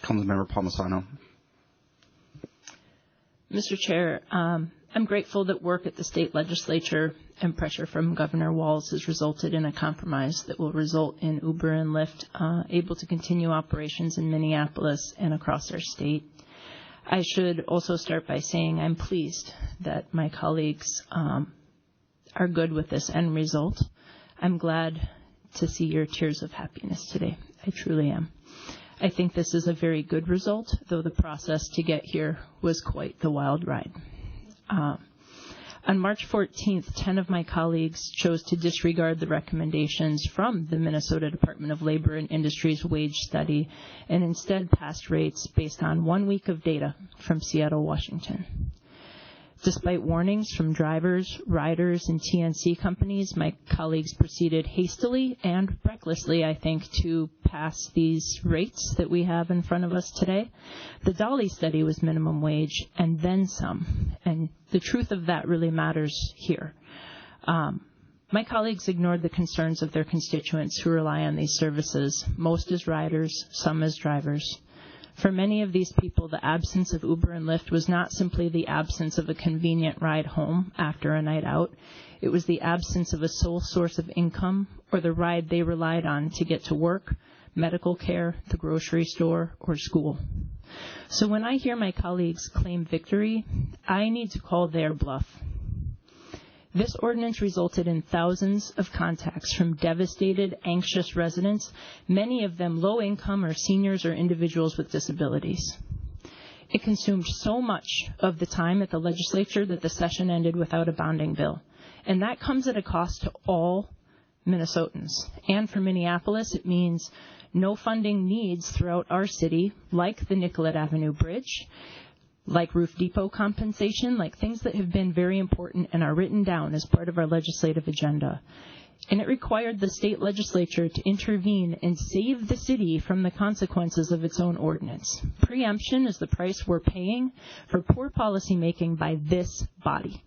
Councilmember Palmisano. Mr. Chair, I'm grateful that work at the state legislature and pressure from Governor Walz has resulted in a compromise that will result in Uber and Lyft able to continue operations in Minneapolis and across our state. I should also start by saying I'm pleased that my colleagues are good with this end result. I'm glad to see your tears of happiness today. I truly am. I think this is a very good result, though the process to get here was quite the wild ride. On March 14th, 10 of my colleagues chose to disregard the recommendations from the Minnesota Department of Labor and Industry's wage study and instead passed rates based on 1 week of data from Seattle, Washington. Despite warnings from drivers, riders, and TNC companies, my colleagues proceeded hastily and recklessly, I think, to pass these rates that we have in front of us today. The Dolly study was minimum wage and then some, and the truth of that really matters here. My colleagues ignored the concerns of their constituents who rely on these services, most as riders, some as drivers. For many of these people, the absence of Uber and Lyft was not simply the absence of a convenient ride home after a night out. It was the absence of a sole source of income or the ride they relied on to get to work, medical care, the grocery store, or school. So when I hear my colleagues claim victory, I need to call their bluff. This ordinance resulted in thousands of contacts from devastated, anxious residents, many of them low income or seniors or individuals with disabilities. It consumed so much of the time at the legislature that the session ended without a bonding bill. And that comes at a cost to all Minnesotans. And for Minneapolis, it means no funding needs throughout our city, like the Nicollet Avenue Bridge, like roof depot compensation, like things that have been very important and are written down as part of our legislative agenda. And it required the state legislature to intervene and save the city from the consequences of its own ordinance. Preemption is the price we're paying for poor policymaking by this body.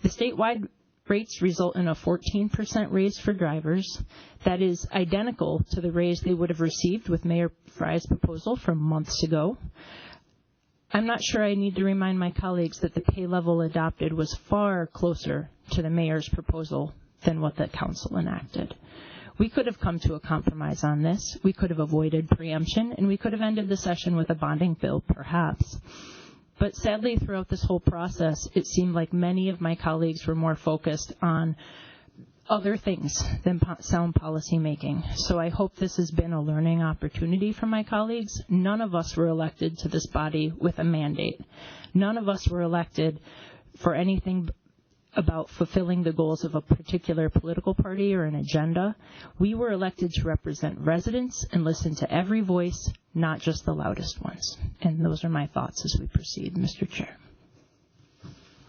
The statewide rates result in a 14% raise for drivers. That is identical to the raise they would have received with Mayor Frey's proposal from months ago. I'm not sure I need to remind my colleagues that the pay level adopted was far closer to the mayor's proposal than what the council enacted. We could have come to a compromise on this. We could have avoided preemption, and we could have ended the session with a bonding bill, perhaps. But sadly, throughout this whole process, it seemed like many of my colleagues were more focused on other things than sound policy making. So I hope this has been a learning opportunity for my colleagues. None of us were elected to this body with a mandate. None of us were elected for anything about fulfilling the goals of a particular political party or an agenda. We were elected to represent residents and listen to every voice, not just the loudest ones. And those are my thoughts as we proceed, Mr. Chair.